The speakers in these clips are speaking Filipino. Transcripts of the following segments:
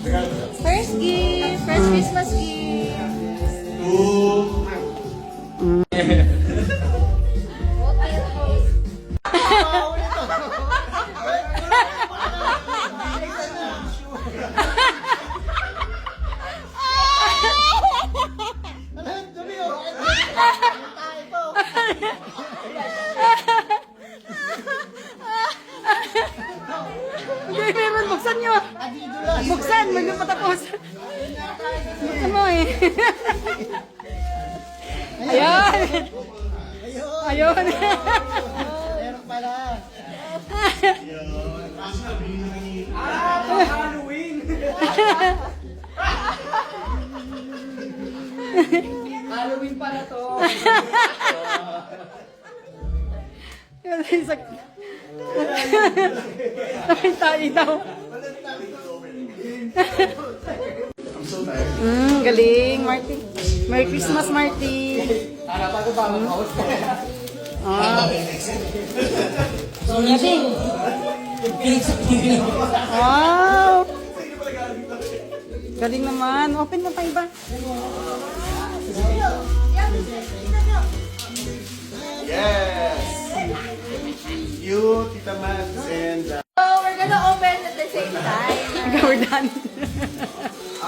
First gift. First Christmas gift. Hindi, meron. Buksan nyo. Buksan. Hindi pa tapos. Buksan mo eh. Ayun. Ayun. Meron pala. Halloween! Halloween pala to. Tayo daw. Galing, Marty. Merry Christmas, Marty. Harapan ko ba mag-host? Wow! Galing naman. Open mo pa iba. Yes! You, Tita Max, and... So, we're gonna open at the same time. We're done.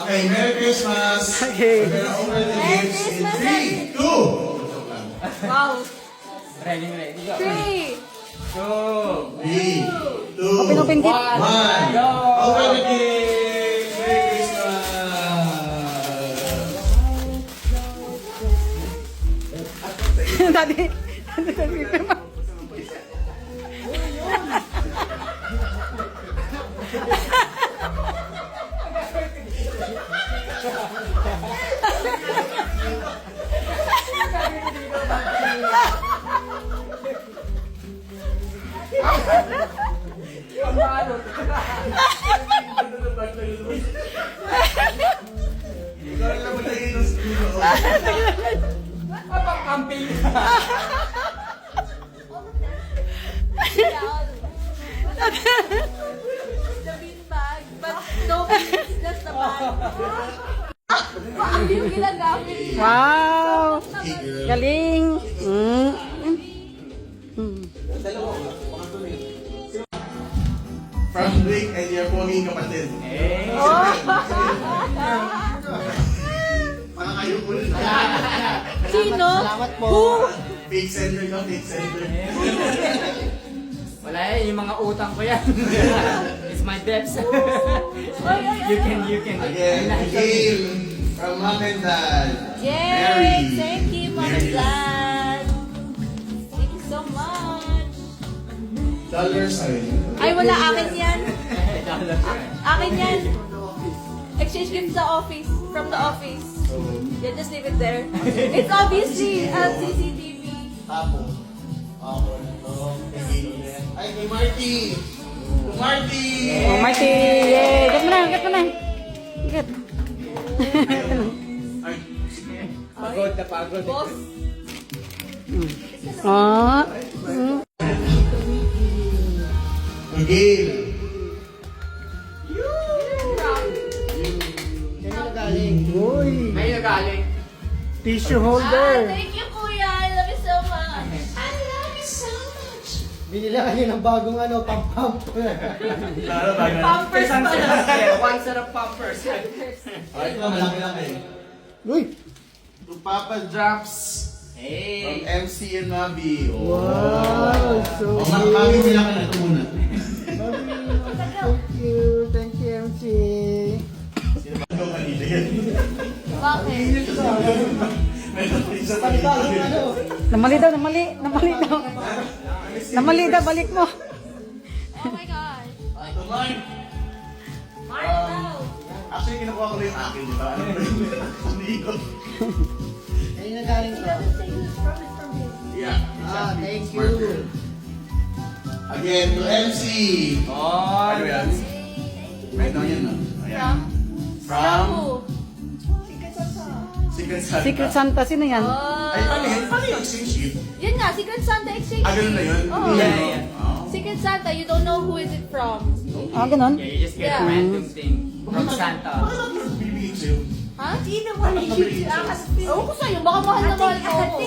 Okay, Merry Christmas! Okay. We're gonna open the Merry gifts in Christmas, 3, 2, Wow. Ready. 3. 3, 2, Open, open, gift. 1. Go! Open the gifts! Merry Christmas! Daddy. Daddy. Ikaw lang naman tayo ng studio. Pang-camping. The bean bag. But no beans, just the bag. Paano yung ginagamit? Wow! Galing! From Rick and your poging kapatid. Parang kayo po rin. Sino? Salamat po. Fake sender ka, fake sender. Wala yung mga utang ko yan. It's my debts. You can. Again, Gail from Mom and Dad. Yay! Mary. Thank you, Mom and Dad. Thank you so much. Dollar sign. Ay, wala. Akin yan. Akin yan. Exchange gift sa office. From the office. Yeah, just leave it there. It's obviously CCTV. Tapos. Ako. Ay, kay Marty. To Marty. Oh, Marty! Yay! Get mo na! Get mo na! Get! Ay, Pagod na pagod. Boss. Oh! to Gail. May nagaling. Tissue Thank you, Kuya. I love you so much. I love you so much. Binila kayo ng bagong pam-pam. Claro, bagay. Pampers pa lang. One set of pumpers. Ay, ito, malaki lang eh. Uy! To Papa Drops. From Hey. MC and Nabi. Wow, so Mami, bila ka na ito muna. Thank you, MC. Sino ba ito kanina yan? Bakit? Meron pa isa kanina. Namali daw, namali. Namali daw. Namali daw, balik mo. Oh my God. Ito, Mark. Mark daw. Actually, kinukuha ko na yung akin, di ba? Ano ba yung hindi ko? From his. Yeah. Thank you. Again, to MC. Oh. Ano yan? Right now yan, no? Ayan. From From who? Secret Santa. Secret Santa, sino yan? Ay, Oh. paano yung exchange gift? Yun nga, Secret Santa exchange. Ah, ganun na yun? Oh. Yeah. Oh. Secret Santa, you don't know who is it from. Ah, ganun? Yeah, you just get Yeah. a random thing. From Santa. Ha? Sino mo Ewan ko sa'yo, baka mahal na mahal ko ako.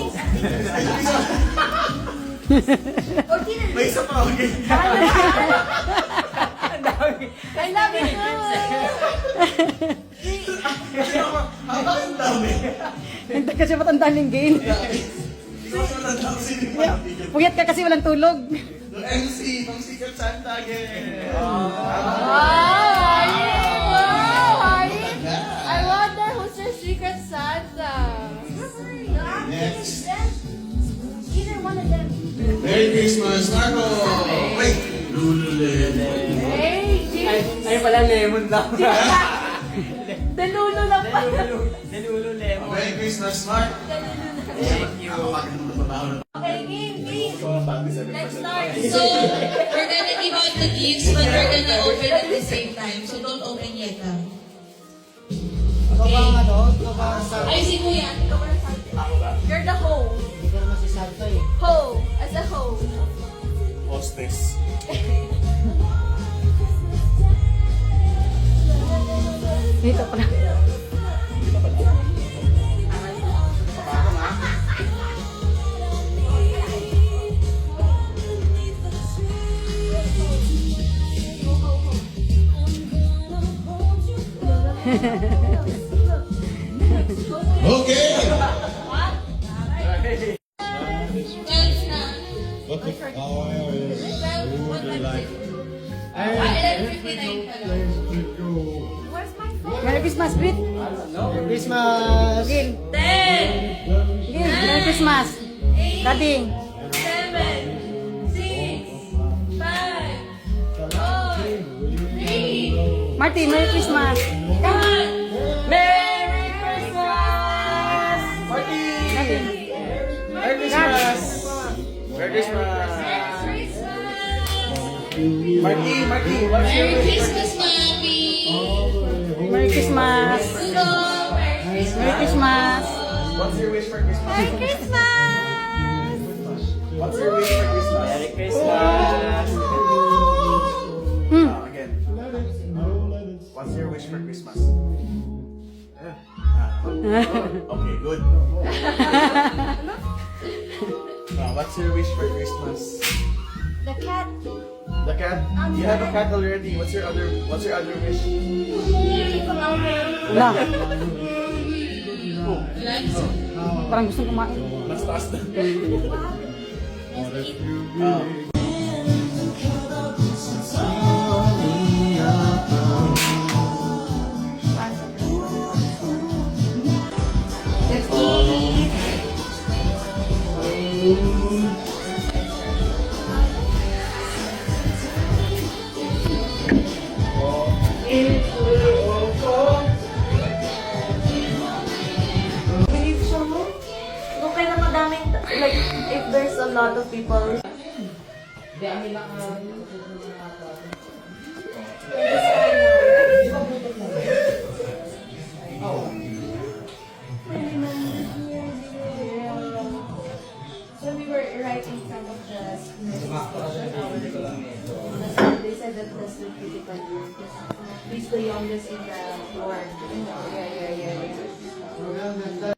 May isa pa, okay. Ang dami. I love you too. Haba ang dami. Hindi kasi matandaan yung game. Hindi ko matandaan kung sino yung mantigan. Puyat ka kasi walang tulog. Yung MC, pang Secret Santa again. Wow, Harin. I wonder who's your secret Santa. Next. Either one of them. Merry Christmas, Marco! Wait! Lululemon. Hey, Ay pala, lemon lang. Dalulo lang pa. Nalulo lemon. Merry Christmas, Mark! Thank you. Okay, game. Let's start. So, we're gonna give out the gifts, but we're gonna open at the same time. So, don't open yet, ha? Ikaw ba ang ano? Ikaw ba ang sa... Ayusin mo yan. You're the hoe. Hindi ka naman si Santa eh. Hoe. As a hoe. Hostess. Dito pala. Okay! 12 na. What the... Oh, 12, what time is it? 11:59 pa lang. Merry Christmas, Brit. Christmas! Gil. 10, Gil, Merry Christmas. 8, Daddy. 7, 6, 5, 4, 3, Martin, Merry Christmas. 1. Merry Christmas! Daddy. Merry Christmas! Merry Christmas! Marky, what's your Merry Christmas, Mami! Merry Christmas. Hello! Merry Christmas! Merry Christmas. What's your wish for Christmas? Merry Christmas! What's your wish for Christmas? Merry Christmas. Again. What's your wish for Christmas? Okay, good. What's your wish for Christmas? The cat. The cat? You have a cat already. What's your other wish? Wala. Oh, Parang gustong kumain. mas taas na. Kung kaya madaming, like, if there's a lot of people. When we were right in front of the they said that that's the critical year. He's the youngest in the ward. Yeah.